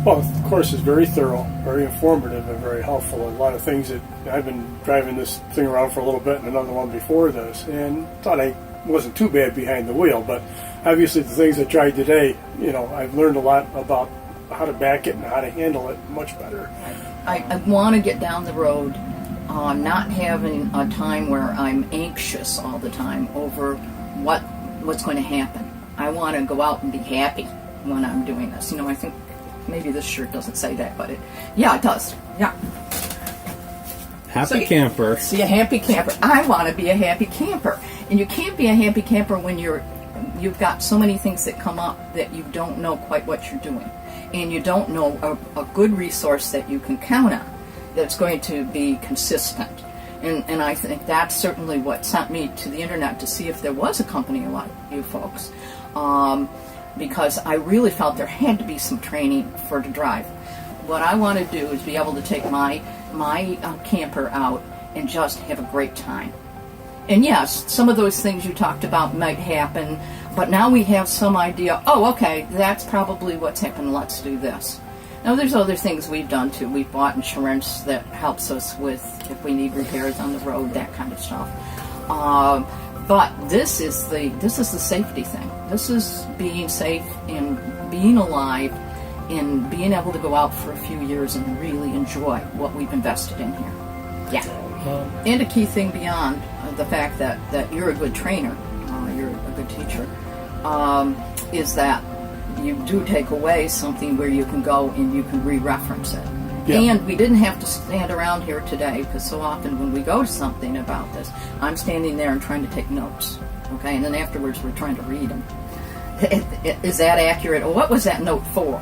Well, the course is very thorough, very informative, and very helpful. A lot of things that I've been driving this thing around for a little bit and another one before this, and thought I wasn't too bad behind the wheel. But obviously, the things I tried today, I've learned a lot about how to back it and how to handle it much better. I want to get down the road, not having a time where I'm anxious all the time over what's going to happen. I want to go out and be happy when I'm doing this. I think maybe this shirt doesn't say that, but it does. Yeah. Happy camper. See, a happy camper. I want to be a happy camper. And you can't be a happy camper when you've got so many things that come up that you don't know quite what you're doing. And you don't know a good resource that you can count on that's going to be consistent. And I think that's certainly what sent me to the internet to see if there was a company like you folks. Because I really felt there had to be some training for to drive. What I want to do is be able to take my camper out and just have a great time. And yes, some of those things you talked about might happen, but now we have some idea, okay, that's probably what's happened, let's do this. Now there's other things we've done too. We've bought insurance that helps us with if we need repairs on the road, that kind of stuff. But this is the safety thing. This is being safe and being alive and being able to go out for a few years and really enjoy what we've invested in here. Yeah. And a key thing beyond the fact that you're a good trainer, you're a good teacher, is that you do take away something where you can go and you can re-reference it. Yeah. And we didn't have to stand around here today, because so often when we go to something about this, I'm standing there and trying to take notes, okay? And then afterwards we're trying to read them. Is that accurate? Or what was that note for?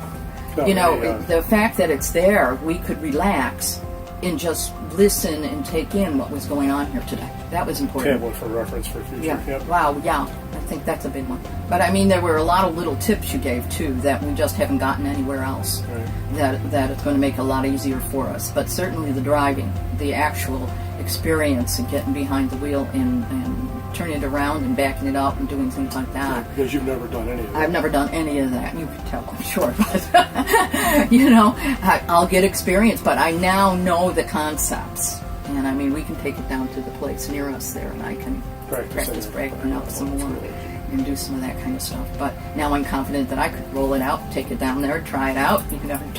The fact that it's there, we could relax and just listen and take in what was going on here today. That was important. Okay, one for reference for future. Yeah. Yep. Wow, yeah. I think that's a big one. But I mean, there were a lot of little tips you gave too that we just haven't gotten anywhere else. Right. That it's going to make it a lot easier for us. But certainly the driving, the actual experience and getting behind the wheel and turning it around and backing it up and doing things like that. Yeah, because you've never done any of that. I've never done any of that. You can tell, I'm sure. But, I'll get experience, but I now know the concepts. And I mean, we can take it down to the place near us there, and I can practice breaking up some more and do some of that kind of stuff. But now I'm confident that I could roll it out, take it down there, try it out,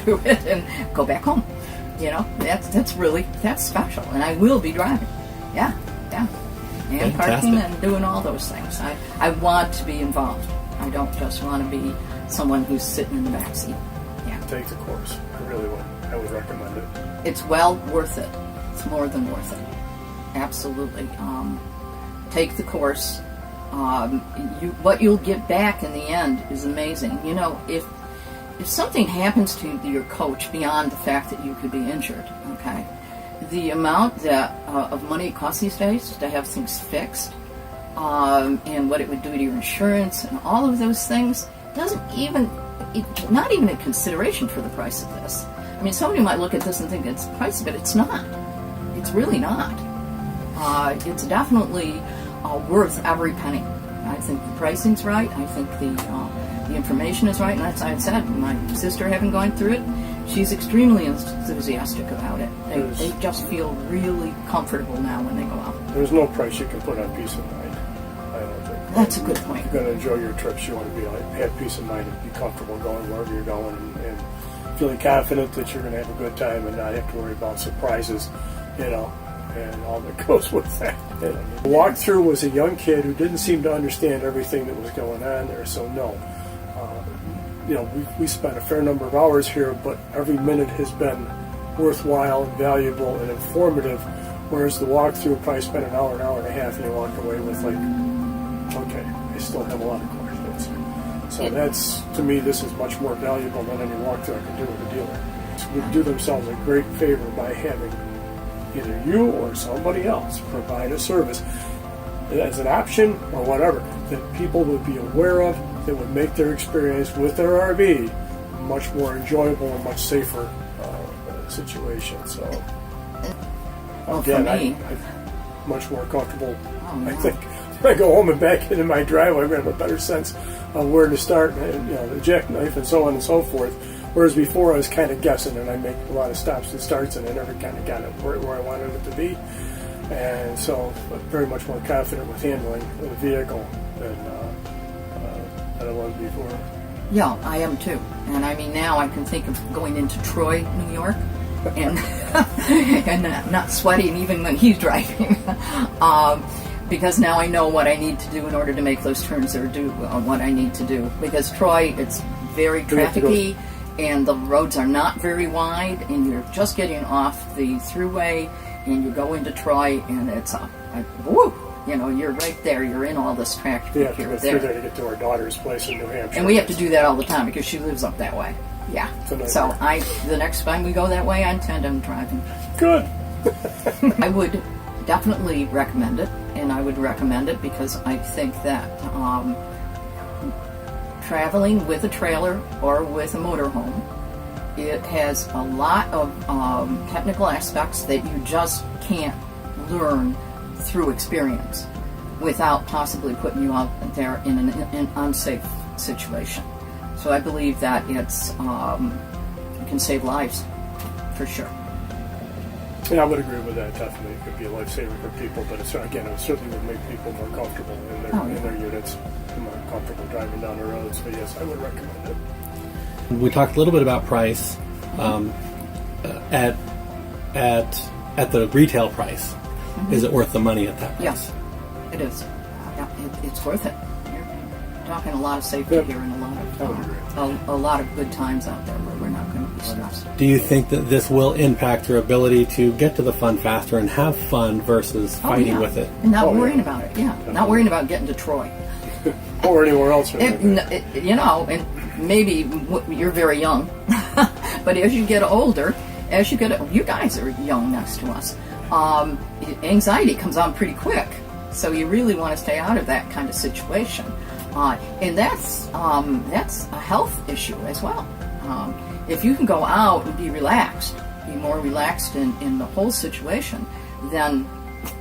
do it, and go back home. That's special, and I will be driving. Yeah. And parking and doing all those things. I want to be involved. I don't just want to be someone who's sitting in the back seat. Yeah. Take the course. I really would. I would recommend it. It's well worth it. It's more than worth it. Absolutely. Take the course. What you'll get back in the end is amazing. If something happens to your coach beyond the fact that you could be injured, okay, the amount of money it costs these days to have things fixed, and what it would do to your insurance and all of those things, not even a consideration for the price of this. I mean, somebody might look at this and think it's pricey, but it's not. It's really not. It's definitely worth every penny. I think the pricing's right. I think the information is right. And as I said, my sister, having gone through it, she's extremely enthusiastic about it. They just feel really comfortable now when they go out. There's no price you can put on peace of mind, I don't think. That's a good point. If you're going to enjoy your trips, you want to have peace of mind and be comfortable going wherever you're going and feeling confident that you're going to have a good time and not have to worry about surprises, and all that goes with that. The walkthrough was a young kid who didn't seem to understand everything that was going on there, so no. We spent a fair number of hours here, but every minute has been worthwhile and valuable and informative, whereas the walkthrough probably spent an hour and a half, and you walk away with okay, I still have a lot of questions. So that's, to me, this is much more valuable than any walkthrough I could do with a dealer. Would do themselves a great favor by having either you or somebody else provide a service as an option or whatever that people would be aware of, that would make their experience with their RV much more enjoyable and much safer situation. So again, I'm much more comfortable. I think when I go home and back into my driveway, I'm going to have a better sense of where to start, and the jackknife and so on and so forth. Whereas before I was kind of guessing, and I make a lot of stops and starts, and I never kind of got it where I wanted it to be. And so I'm very much more confident with handling the vehicle than I was before. Yeah, I am too. And I mean, now I can think of going into Troy, New York, and and not sweating even when he's driving, because now I know what I need to do in order to make those turns or do what I need to do. Because Troy, it's very trafficy, and the roads are not very wide, and you're just getting off the throughway, and you go into Troy, and it's woo! You know, you're right there. You're in all this traffic. We have to go through there to get to our daughter's place in New Hampshire. And we have to do that all the time because she lives up that way. Yeah. So the next time we go that way, I intend on driving. Good. I would definitely recommend it, and I would recommend it because I think that traveling with a trailer or with a motorhome, it has a lot of technical aspects that you just can't learn through experience without possibly putting you out there in an unsafe situation. So I believe that it can save lives, for sure. Yeah, I would agree with that. Definitely, it could be a lifesaver for people, but it certainly would make people more comfortable in their units, more comfortable driving down the roads. But yes, I would recommend it. We talked a little bit about price at the retail price. Mm-hmm. Is it worth the money at that price? Yes, it is. Yeah, it's worth it. You're talking a lot of safety here and a lot of good times out there where we're not going to be stressed. Do you think that this will impact your ability to get to the fun faster and have fun versus fighting with it? And not worrying about it, not worrying about getting to Troy. Or anywhere else. You know, and maybe you're very young, but as you get older, you guys are young next to us, anxiety comes on pretty quick. So you really want to stay out of that kind of situation. And that's a health issue as well. If you can go out and be relaxed, be more relaxed in the whole situation, then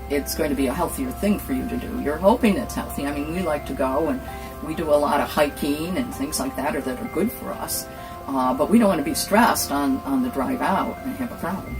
it's going to be a healthier thing for you to do. You're hoping it's healthy. I mean, we like to go and we do a lot of hiking and things like that that are good for us. But we don't want to be stressed on the drive out and have a problem.